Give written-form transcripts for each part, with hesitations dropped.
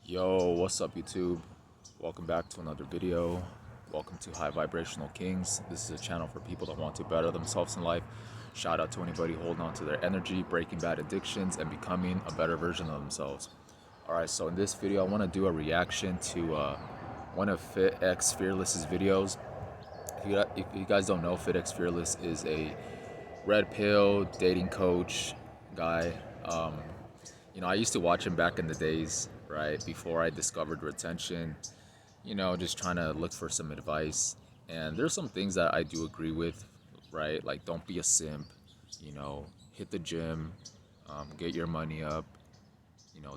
Yo, what's up YouTube? Welcome back to another video. Welcome to High Vibrational Kings. This is a channel for people that want to better themselves in life. Shout out to anybody holding on to their energy, breaking bad addictions, and becoming a better version of themselves. Alright, so in this video I want to do a reaction to one of fitxfearless's videos. If you guys don't know, fitxfearless is a red pill dating coach guy. I used to watch him back in the days, right, before I discovered retention, just trying to look for some advice. And there's some things that I do agree with, right? Like, don't be a simp, hit the gym, get your money up,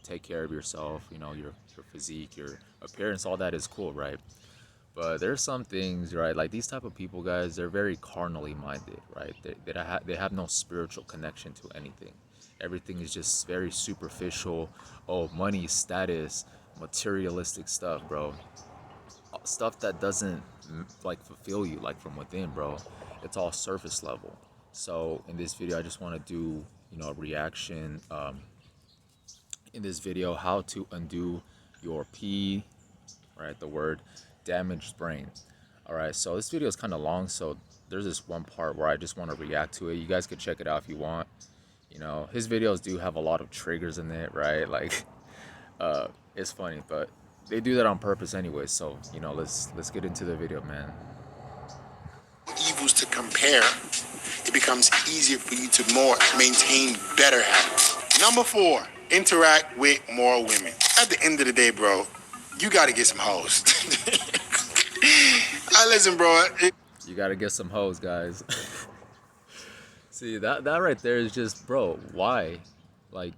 take care of yourself, your physique, your appearance, all that is cool, right? But there's some things, right? Like these type of people, guys, they're very carnally minded, right? They have no spiritual connection to anything. Everything is just very superficial. Oh, money, status, materialistic stuff, bro. Stuff that doesn't like fulfill you, like from within, bro. It's all surface level. So in this video, I just want to do, a reaction. In this video, how to undo your right? The word damaged brain. All right, so this video is kind of long, so there's this one part where I just want to react to it. You guys could check it out if you want. His videos do have a lot of triggers in it, right? Like, it's funny, but they do that on purpose anyway. So, let's get into the video, man. Evils to compare, it becomes easier for you to maintain better habits. Number 4, interact with more women. At the end of the day, bro, you got to get some hoes. Listen, bro. You got to get some hoes, guys. See, that right there is just, bro, why? Like,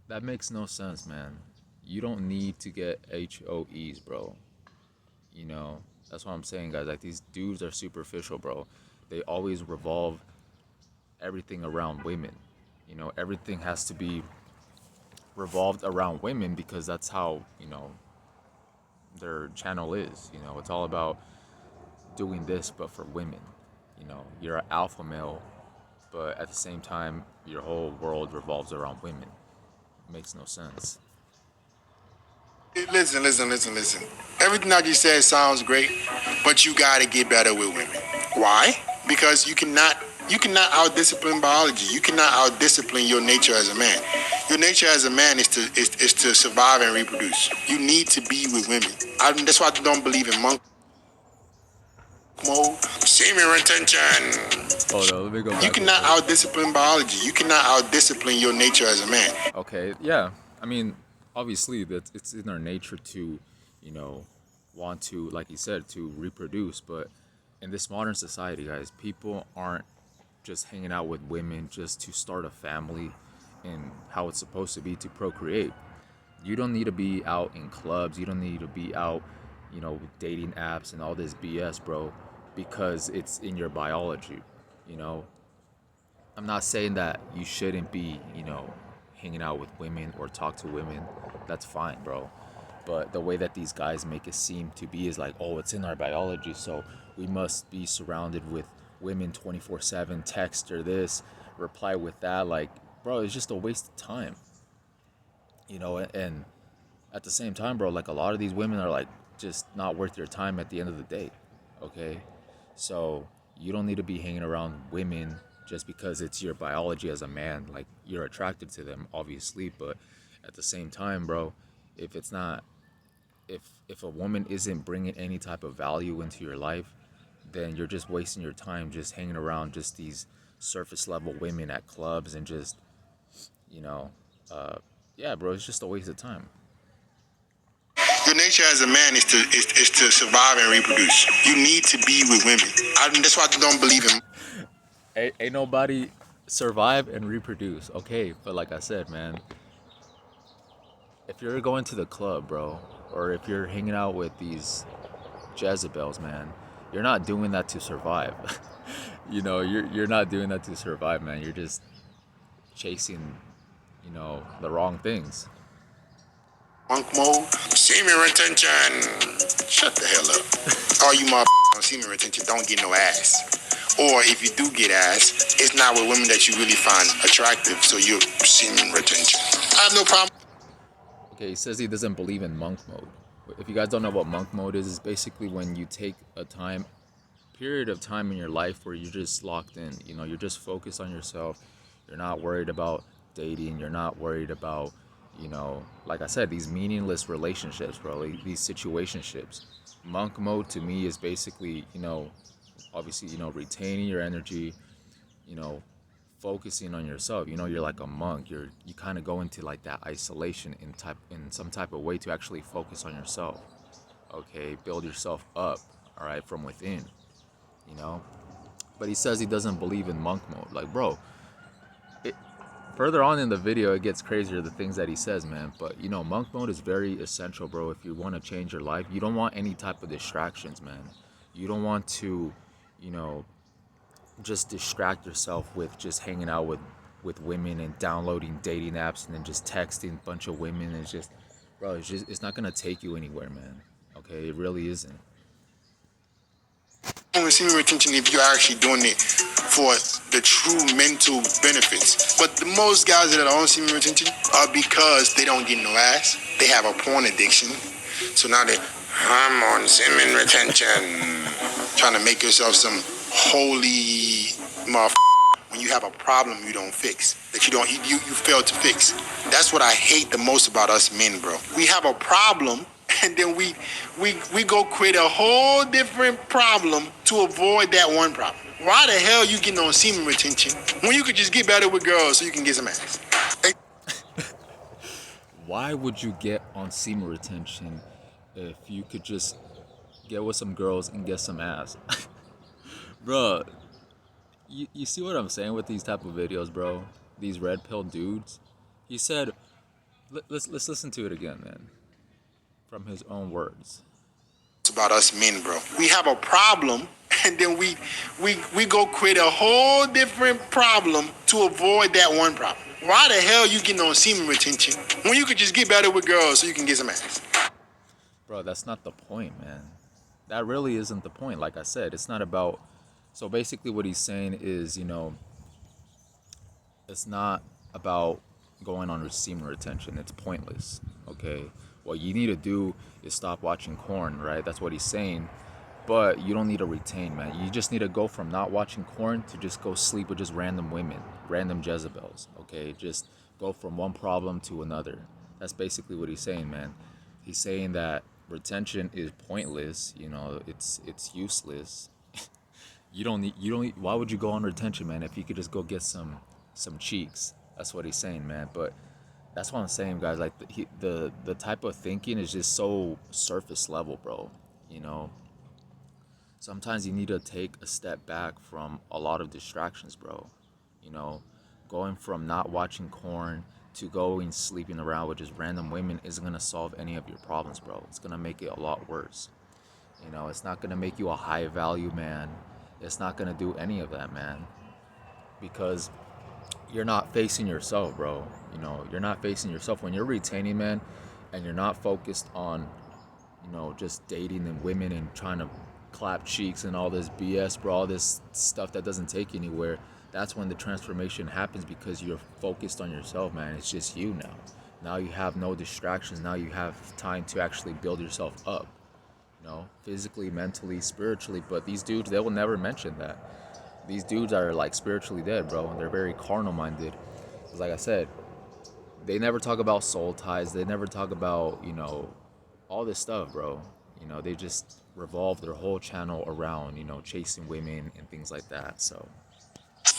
that makes no sense, man. You don't need to get HOEs, bro. That's what I'm saying, guys. Like, these dudes are superficial, bro. They always revolve everything around women. Everything has to be revolved around women because that's how, their channel is. It's all about doing this, but for women. You're an alpha male, but at the same time, your whole world revolves around women. It makes no sense. Listen. Everything I just said sounds great, but you gotta get better with women. Why? Because you cannot out-discipline biology. You cannot out-discipline your nature as a man. Your nature as a man is to survive and reproduce. You need to be with women. That's why I don't believe in monk mode. Semen retention. Oh no, let me go back. You cannot out-discipline biology. You cannot out-discipline your nature as a man. Okay, yeah. I mean, obviously, it's in our nature to, want to, like you said, to reproduce. But in this modern society, guys, people aren't just hanging out with women just to start a family and how it's supposed to be to procreate. You don't need to be out in clubs. You don't need to be out, dating apps and all this BS, bro, because it's in your biology. I'm not saying that you shouldn't be, hanging out with women or talk to women. That's fine, bro. But the way that these guys make it seem to be is like, oh, it's in our biology, so we must be surrounded with women 24/7, text or this, reply with that. Like, bro, it's just a waste of time. And at the same time, bro, like a lot of these women are like just not worth your time at the end of the day. Okay? So you don't need to be hanging around women just because it's your biology as a man. Like, you're attracted to them, obviously, but at the same time, bro, if a woman isn't bringing any type of value into your life, then you're just wasting your time just hanging around just these surface level women at clubs and just, yeah, bro, it's just a waste of time. Your nature as a man is to survive and reproduce. You need to be with women. That's why I don't believe in. Ain't nobody survive and reproduce, okay? But like I said, man, if you're going to the club, bro, or if you're hanging out with these Jezebels, man, you're not doing that to survive. You're not doing that to survive, man. You're just chasing, the wrong things. Monk mode, semen retention. Shut the hell up. All you on semen retention don't get no ass. Or if you do get ass, it's not with women that you really find attractive, so you're semen retention. I have no problem. Okay, he says he doesn't believe in monk mode. If you guys don't know what monk mode is, it's basically when you take a period of time in your life where you're just locked in. You know, you're just focused on yourself. You're not worried about dating. You're not worried about, you know, like I said, these meaningless relationships, bro. Like these situationships. Monk mode to me is basically, you know, obviously, you know, retaining your energy, you know, focusing on yourself. You know, you're like a monk. You kind of go into like that isolation in some type of way to actually focus on yourself. Okay, build yourself up, all right, from within, you know. But he says he doesn't believe in monk mode. Like, bro, it, further on in the video, it gets crazier, the things that he says, man. But, you know, monk mode is very essential, bro. If you want to change your life, you don't want any type of distractions, man. You don't want to, you know, just distract yourself with just hanging out with women and downloading dating apps and then just texting a bunch of women. It's just, bro, it's not gonna take you anywhere, man. Okay, it really isn't. Semen retention if you're actually doing it for the true mental benefits. But the most guys that are on semen retention are because they don't get no ass. They have a porn addiction. So now I'm on semen retention. Trying to make yourself some holy motherfucker when you have a problem you don't fix. That you fail to fix. That's what I hate the most about us men, bro. We have a problem and then we go create a whole different problem to avoid that one problem. Why the hell you getting on semen retention when you could just get better with girls so you can get some ass? Why would you get on semen retention if you could just get with some girls and get some ass? Bro, you see what I'm saying with these type of videos, bro? These red pill dudes. He said, let's listen to it again, man, from his own words. It's about us men, bro. We have a problem and then we go create a whole different problem to avoid that one problem. Why the hell you getting on semen retention when you could just get better with girls so you can get some ass? Bro, that's not the point, man. That really isn't the point. Like I said, it's not about. So basically, what he's saying is, you know, it's not about going on semen retention. It's pointless. Okay, what you need to do is stop watching porn, right? That's what he's saying. But you don't need to retain, man. You just need to go from not watching porn to just go sleep with just random women, random Jezebels. Okay, just go from one problem to another. That's basically what he's saying, man. He's saying that retention is pointless. You know, it's useless. You don't need. Why would you go on retention, man? If you could just go get some cheeks. That's what he's saying, man. But that's what I'm saying, guys. Like the type of thinking is just so surface level, bro. You know. Sometimes you need to take a step back from a lot of distractions, bro. You know, going from not watching porn to going sleeping around with just random women isn't gonna solve any of your problems, bro. It's gonna make it a lot worse. You know, it's not gonna make you a high value man. It's not gonna do any of that, man. Because you're not facing yourself, bro. You know, you're not facing yourself when you're retaining, man, and you're not focused on, you know, just dating and women and trying to clap cheeks and all this BS, bro, all this stuff that doesn't take you anywhere. That's when the transformation happens because you're focused on yourself, man. It's just you now. Now you have no distractions. Now you have time to actually build yourself up, you know, physically, mentally, spiritually. But these dudes, they will never mention that. These dudes are like spiritually dead, bro. They're very carnal minded. Because like I said, they never talk about soul ties. They never talk about, you know, all this stuff, bro. You know, they just revolve their whole channel around, you know, chasing women and things like that. So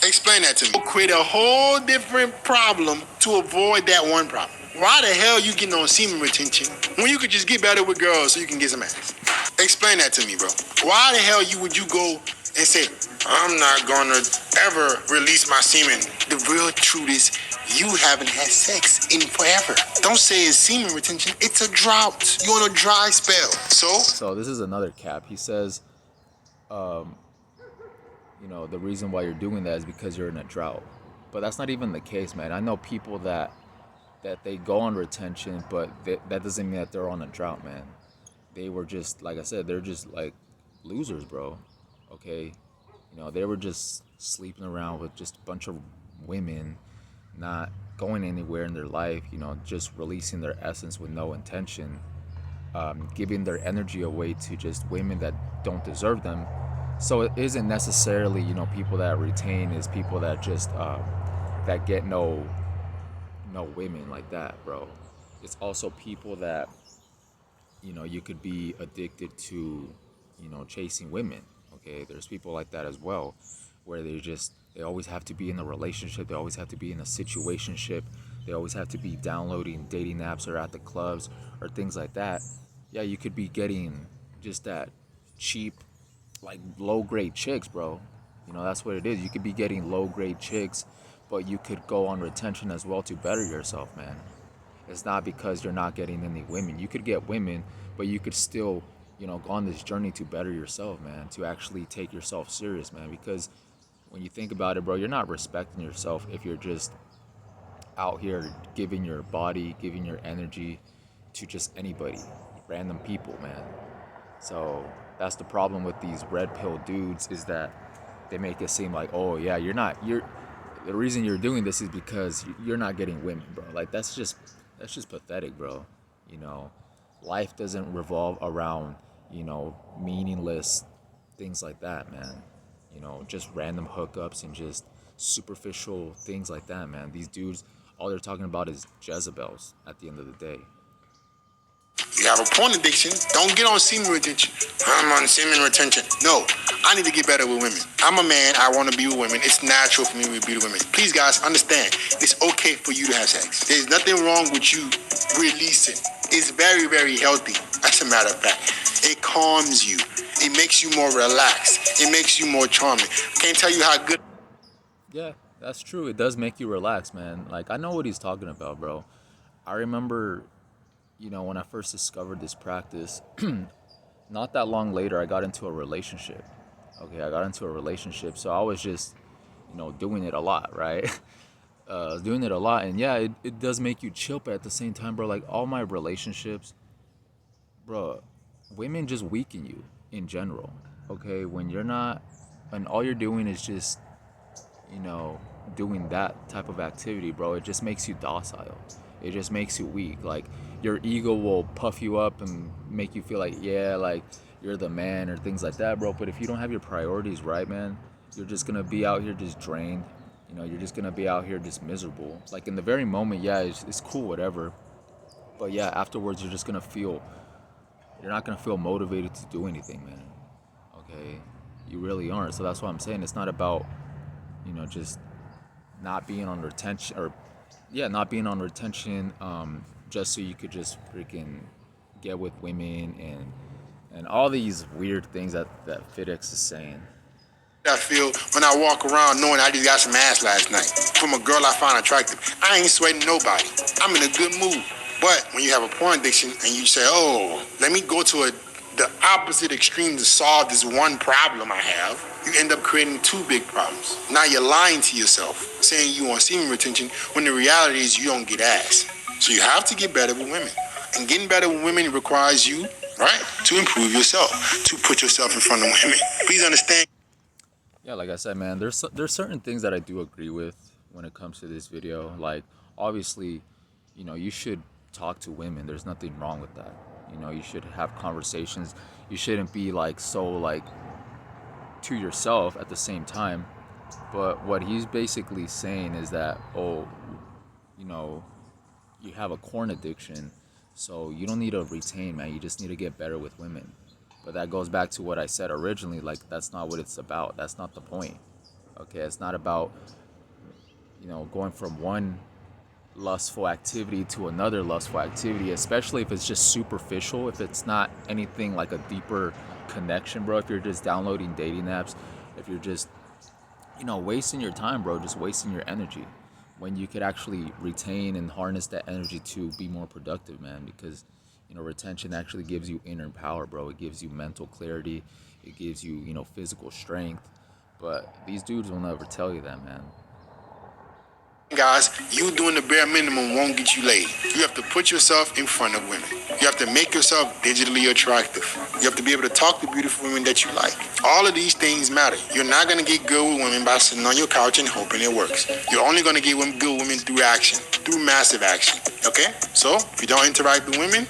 Explain that to me. Create a whole different problem to avoid that one problem. Why the hell you getting on semen retention when you could just get better with girls so you can get some ass? Explain that to me, bro. Why the hell would you go and say, I'm not gonna ever release my semen? The real truth is you haven't had sex in forever. Don't say it's semen retention. It's a drought. You're on a dry spell. So this is another cap. He says, you know, the reason why you're doing that is because you're in a drought. But that's not even the case, man. I know people that they go on retention, but that doesn't mean that they're on a drought, man. They were just, like I said, they're just like losers, bro. Okay, you know, they were just sleeping around with just a bunch of women, not going anywhere in their life, you know, just releasing their essence with no intention, giving their energy away to just women that don't deserve them. So it isn't necessarily, you know, people that retain is people that just that get no women like that, bro. It's also people that, you know, you could be addicted to, you know, chasing women. Okay, there's people like that as well, where they always have to be in a relationship, they always have to be in a situationship, they always have to be downloading dating apps or at the clubs or things like that. Yeah, you could be getting just that cheap, like low grade chicks, bro. You know, that's what it is. You could be getting low grade chicks, but you could go on retention as well to better yourself, man. It's not because you're not getting any women. You could get women, but you could still, you know, go on this journey to better yourself, man, to actually take yourself serious, man. Because when you think about it, bro, you're not respecting yourself if you're just out here giving your body, giving your energy to just anybody, random people, man. So that's the problem with these red pill dudes, is that they make it seem like, oh yeah, you're the reason you're doing this is because you're not getting women, bro. Like that's just pathetic, bro. You know, life doesn't revolve around, you know, meaningless things like that, man. You know, just random hookups and just superficial things like that, man. These dudes, all they're talking about is Jezebels at the end of the day. You have a porn addiction. Don't get on semen retention. I'm on semen retention. No, I need to get better with women. I'm a man. I want to be with women. It's natural for me to be with women. Please, guys, understand. It's okay for you to have sex. There's nothing wrong with you releasing. It's very, very healthy. As a matter of fact, it calms you. It makes you more relaxed. It makes you more charming. I can't tell you how good. Yeah, that's true. It does make you relax, man. Like, I know what he's talking about, bro. I remember, you know, when I first discovered this practice, not that long later, I got into a relationship. Okay, I got into a relationship, so I was just, you know, doing it a lot, right? Doing it a lot, and yeah, it does make you chill, but at the same time, bro, like all my relationships, bro, women just weaken you in general. Okay, when you're not, and all you're doing is just, you know, doing that type of activity, bro, it just makes you docile. It just makes you weak. Like, your ego will puff you up and make you feel like, yeah, like you're the man or things like that, bro. But if you don't have your priorities right, man, you're just gonna be out here just drained. You know, you're just gonna be out here just miserable. Like, in the very moment, yeah, it's cool, whatever. But yeah, afterwards, you're not gonna feel motivated to do anything, man. Okay, you really aren't. So that's what I'm saying. It's not about, you know, just not being on retention, or yeah, not being on retention, just so you could just freaking get with women and all these weird things that FitX is saying. I feel when I walk around knowing I just got some ass last night from a girl I found attractive. I ain't sweating nobody. I'm in a good mood. But when you have a porn addiction and you say, oh, let me go to the opposite extreme to solve this one problem I have, you end up creating two big problems. Now you're lying to yourself, saying you want semen retention when the reality is you don't get ass. So you have to get better with women. And getting better with women requires you, right, to improve yourself, to put yourself in front of women. Please understand. Yeah, like I said, man, there's certain things that I do agree with when it comes to this video. Like, obviously, you know, you should talk to women. There's nothing wrong with that. You know, you should have conversations. You shouldn't be like so like to yourself at the same time. But what he's basically saying is that, oh, you know, you have a corn addiction, so you don't need to retain, man. You just need to get better with women. But that goes back to what I said originally. Like, that's not what it's about. That's not the point. Okay, it's not about, you know, going from one lustful activity to another lustful activity, especially if it's just superficial, if it's not anything like a deeper connection, bro. If you're just downloading dating apps, if you're just, you know, wasting your time, bro, just wasting your energy, when you could actually retain and harness that energy to be more productive, man. Because, you know, retention actually gives you inner power, bro. It gives you mental clarity. It gives you, you know, physical strength. But these dudes will never tell you that, man. Guys, you doing the bare minimum won't get you laid. You have to put yourself in front of women. You have to make yourself digitally attractive. You have to be able to talk to beautiful women that you like. All of these things matter. You're not going to get good with women by sitting on your couch and hoping it works. You're only going to get good women through action, through massive action. Okay? So, if you don't interact with women,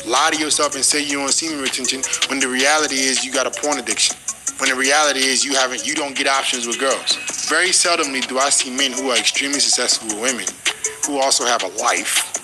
lie to yourself and say you're on semen retention when the reality is you got a porn addiction. When the reality is you don't get options with girls. Very seldomly do I see men who are extremely successful with women, who also have a life,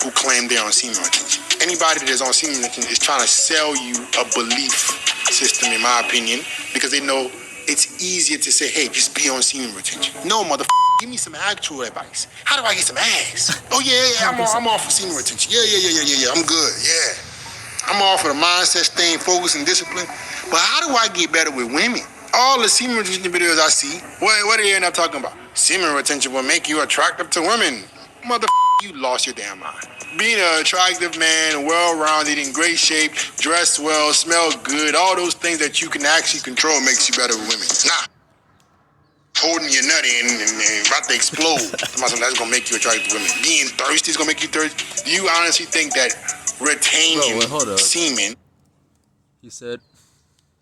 who claim they're on semen retention. Anybody that is on semen retention is trying to sell you a belief system, in my opinion, because they know it's easier to say, hey, just be on semen retention. No, motherfucker, give me some actual advice. How do I get some ass? Oh, yeah, I'm off for semen retention. Yeah, I'm good, yeah. I'm all for the mindset, staying focused and discipline. But how do I get better with women? All the semen retention videos I see, what do they end up talking about? Semen retention will make you attractive to women. Motherfucker, you lost your damn mind. Being an attractive man, well-rounded, in great shape, dressed well, smell good, all those things that you can actually control makes you better with women. Nah. Holding your nut in and about to explode. That's going to make you attractive to women. Being thirsty is going to make you thirsty. Do you honestly think that retaining semen... He said,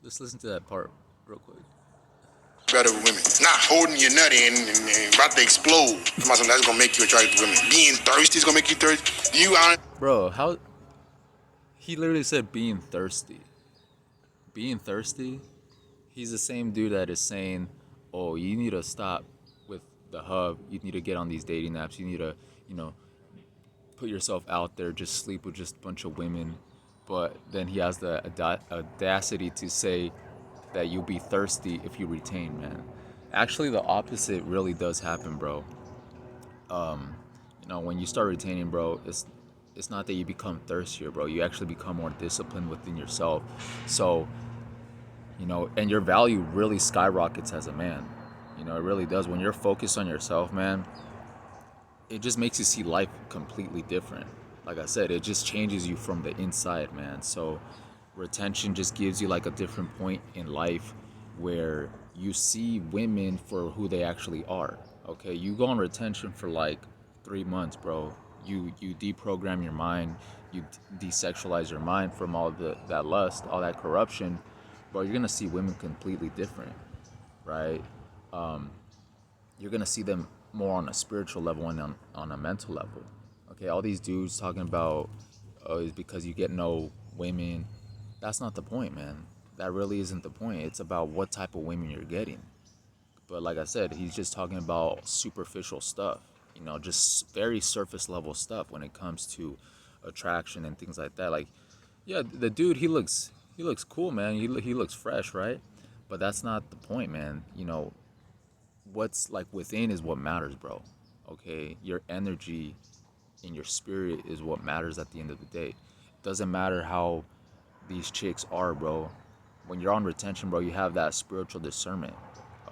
let's listen to that part real quick. Better with women. Not holding your nut in and about to explode. That's gonna make you attracted to women. Being thirsty is gonna make you thirsty. Bro, how he literally said being thirsty. Being thirsty? He's the same dude that is saying, oh, you need to stop with the hub. You need to get on these dating apps. You need to, put yourself out there, just sleep with just a bunch of women. But then he has the audacity to say that you'll be thirsty if you retain, man. Actually, the opposite really does happen, bro. When you start retaining, bro, it's not that you become thirstier, bro. You actually become more disciplined within yourself. So, and your value really skyrockets as a man. It really does. When you're focused on yourself, man, it just makes you see life completely different. Like I said, it just changes you from the inside, man. So retention just gives you like a different point in life where you see women for who they actually are. Okay, you go on retention for like 3 months, bro. You deprogram your mind, you desexualize your mind from all that lust, all that corruption, bro. You're gonna see women completely different, right? You're gonna see them more on a spiritual level and on a mental level. Okay, all these dudes talking about is because you get no women. That's not the point, man. That really isn't the point. It's about what type of women you're getting. But like I said, he's just talking about superficial stuff, just very surface level stuff when it comes to attraction and things like that. Like, yeah, the dude, he looks cool, man. He looks fresh, right? But that's not the point, man. What's like within is what matters, bro. Okay, your energy in your spirit is what matters at the end of the day. It doesn't matter how these chicks are, bro. When you're on retention, bro, you have that spiritual discernment.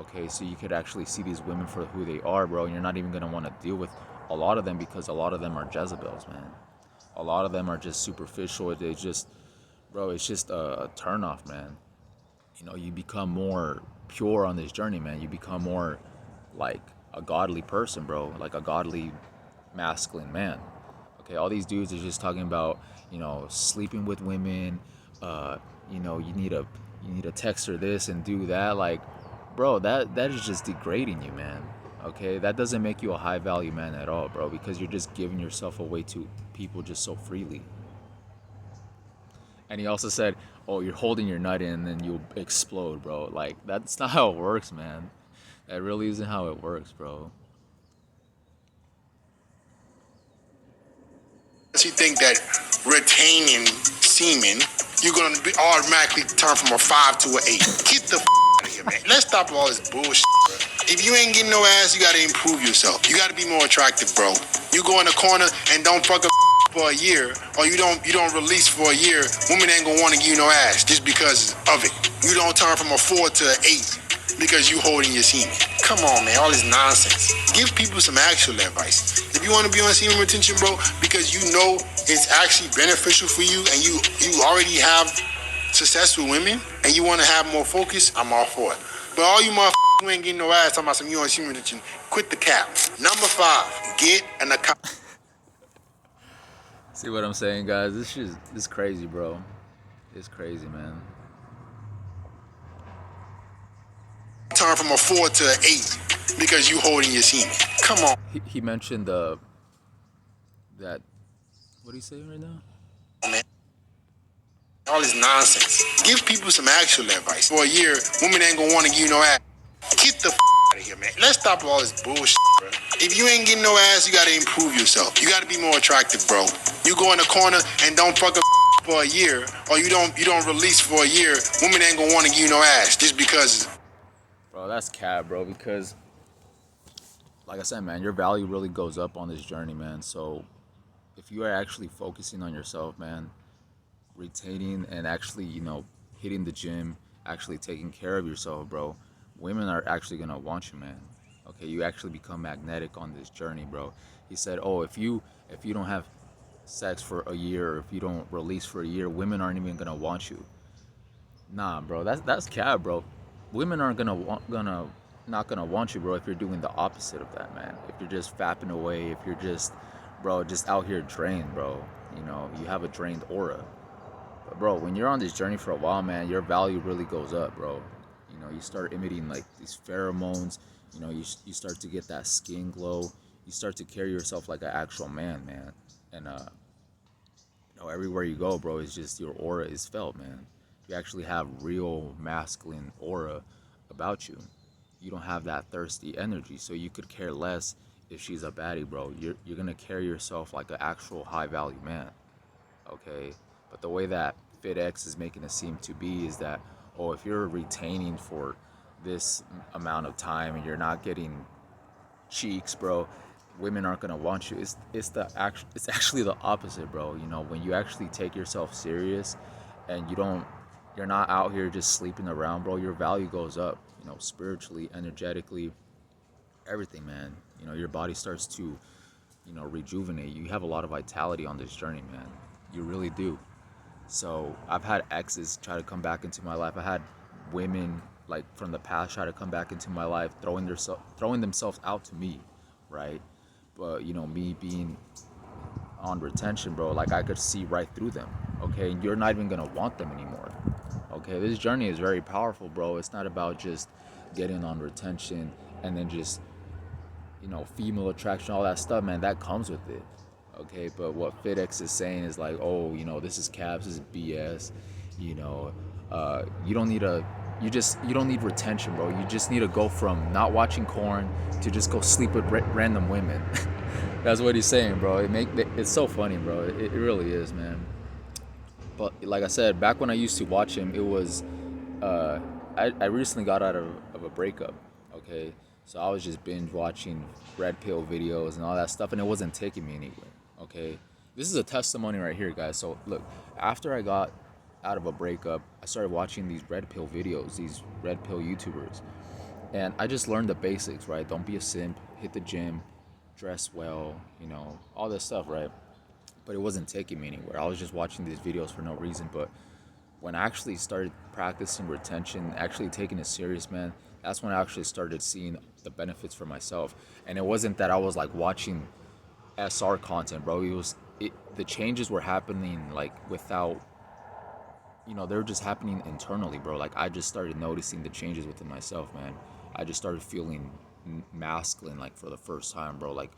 Okay, so you could actually see these women for who they are, bro, and you're not even gonna want to deal with a lot of them because a lot of them are Jezebels, man. A lot of them are just superficial. They just, bro, it's just a turnoff, man. You become more pure on this journey, man. You become more like a godly person, bro, like a godly masculine man. Okay, all these dudes are just talking about, sleeping with women. You need to text her this and do that. Like, bro, that is just degrading you, man. Okay, that doesn't make you a high value man at all, bro, because you're just giving yourself away to people just so freely. And he also said, oh, you're holding your nut in and then you'll explode, bro. Like, that's not how it works, man. That really isn't how it works, bro. You think that retaining semen, you're gonna automatically turn from a 5 to an 8. Get the out of here, man. Let's stop all this bullshit, bro. If you ain't getting no ass, you gotta improve yourself. You gotta be more attractive, bro. You go in the corner and don't fuck for a year, or you don't release for a year, women ain't gonna want to give you no ass just because of it. You don't turn from a 4 to an 8 because you holding your semen. Come on, man, all this nonsense. Give people some actual advice. If you want to be on semen retention, bro, because you know it's actually beneficial for you and you already have successful women and you want to have more focus, I'm all for it. But all you motherfuckers who ain't getting no ass talking about some you on semen retention, Quit the cap. Number 5, get an account. See what I'm saying, guys? This is crazy, bro. It's crazy, man. Turn from a 4 to an 8 because you holding your semen. Come on. He mentioned that. What are you saying right now? Man. All this nonsense. Give people some actual advice. For a year, women ain't gonna want to give you no ass. Get the out of here, man. Let's stop all this bullshit, bro. If you ain't getting no ass, you gotta improve yourself. You gotta be more attractive, bro. You go in the corner and don't fuck for a year, or you don't release for a year. Women ain't gonna want to give you no ass just because. Bro, that's cap, bro. Because, like I said, man, your value really goes up on this journey, man. So, if you are actually focusing on yourself, man, retaining and actually, hitting the gym, actually taking care of yourself, bro, women are actually gonna want you, man. Okay, you actually become magnetic on this journey, bro. He said, oh, if you don't have sex for a year, or if you don't release for a year, women aren't even gonna want you. Nah, bro, that's cap, bro. Women aren't not gonna want you, bro, if you're doing the opposite of that, man. If you're just fapping away, if you're just out here drained, bro. You have a drained aura. But bro, when you're on this journey for a while, man, your value really goes up, bro. You start emitting like these pheromones. You start to get that skin glow. You start to carry yourself like an actual man. And everywhere you go, bro, it's just your aura is felt, man. You actually have real masculine aura about you. You don't have that thirsty energy, so you could care less if she's a baddie, bro. You're gonna carry yourself like an actual high value man. Okay? But the way that FitX is making it seem to be is that, oh, if you're retaining for this amount of time and you're not getting cheeks, bro, women aren't gonna want you. It's actually the opposite, bro. When you actually take yourself serious and you're not out here just sleeping around, bro, your value goes up, spiritually, energetically, everything, man. Your body starts to, rejuvenate. You have a lot of vitality on this journey, man. You really do. So I've had exes try to come back into my life. I had women like from the past try to come back into my life, throwing themselves out to me, right? But me being on retention, bro, like I could see right through them. Okay, and you're not even gonna want them anymore. Okay, this journey is very powerful, bro. It's not about just getting on retention and then just female attraction, all that stuff, man. That comes with it. Okay, but what FitX is saying is like, oh, this is caps, this is BS. You don't need you don't need retention, bro. You just need to go from not watching corn to just go sleep with random women. That's what he's saying, bro. It's so funny, bro. It really is, man. But like I said, back when I used to watch him, it was I recently got out of a breakup. Okay, so I was just binge watching red pill videos and all that stuff, and it wasn't taking me anywhere. Okay, this is a testimony right here, guys. So look, after I got out of a breakup, I started watching these red pill videos, these red pill YouTubers, and I just learned the basics, right? Don't be a simp, hit the gym, dress well, all this stuff, right? But it wasn't taking me anywhere. I was just watching these videos for no reason. But when I actually started practicing retention, actually taking it serious, man, that's when I actually started seeing the benefits for myself. And it wasn't that I was like watching SR content, bro. The changes were happening like without, they were just happening internally, bro. Like I just started noticing the changes within myself, man. I just started feeling masculine, like for the first time, bro. Like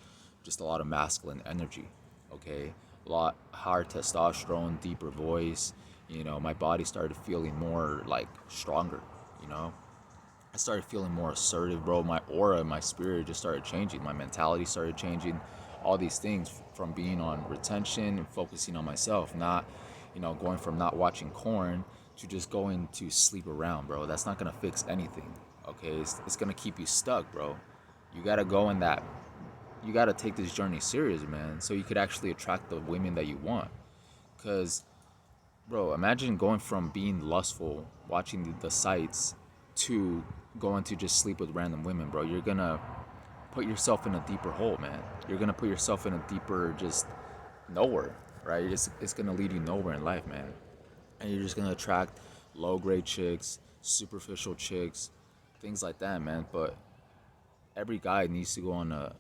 just a lot of masculine energy, okay? A lot higher testosterone, deeper voice. My body started feeling more like stronger, I started feeling more assertive, bro. My aura, my spirit just started changing. My mentality started changing. All these things from being on retention and focusing on myself, not, going from not watching corn to just going to sleep around, bro. That's not gonna fix anything, okay? It's gonna keep you stuck, bro. You gotta go in that. You gotta take this journey serious, man, so you could actually attract the women that you want. Cause, bro, imagine going from being lustful, watching the sights, to going to just sleep with random women, bro. You're gonna put yourself in a deeper hole, man. You're gonna put yourself in a deeper just nowhere, right? It's gonna lead you nowhere in life, man. And you're just gonna attract low grade chicks, superficial chicks, things like that, man. But every guy needs to go on a,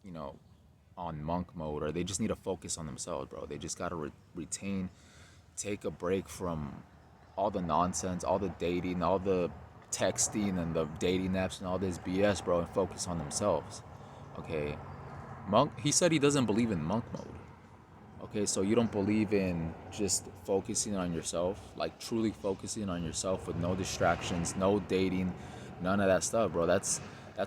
you know, on monk mode, or they just need to focus on themselves, bro. They just gotta retain, take a break from all the nonsense, all the dating, all the texting and the dating apps and all this BS, bro, and focus on themselves. Okay, monk. He said he doesn't believe in monk mode. Okay, so you don't believe in just focusing on yourself, like truly focusing on yourself with no distractions, no dating, none of that stuff, bro. That's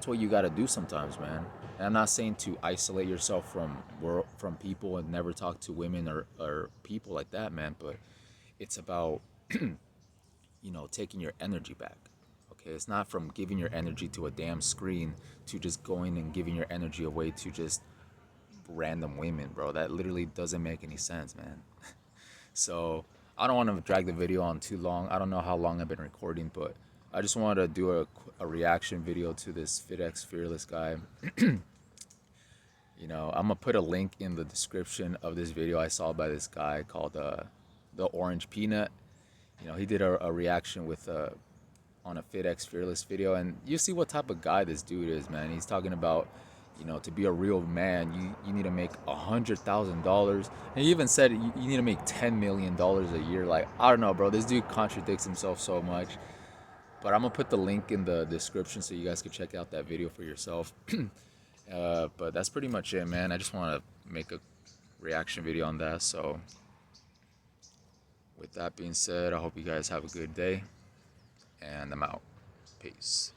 what you got to do sometimes, man. And I'm not saying to isolate yourself from people and never talk to women or people like that, man. But it's about taking your energy back. Okay, it's not from giving your energy to a damn screen to just going and giving your energy away to just random women, bro. That literally doesn't make any sense, man. So I don't want to drag the video on too long. I don't know how long I've been recording, but I just wanted to do a reaction video to this fitxfearless guy. I'm gonna put a link in the description of this video I saw by this guy called the Orange Peanut. He did a reaction with on a fitxfearless video, and you see what type of guy this dude is, man. He's talking about, to be a real man, you need to make $100,000. And he even said you need to make $10 million a year. Like, I don't know, bro. This dude contradicts himself so much. But I'm gonna put the link in the description so you guys can check out that video for yourself. But that's pretty much it, man. I just want to make a reaction video on that. So with that being said, I hope you guys have a good day, and I'm out. Peace.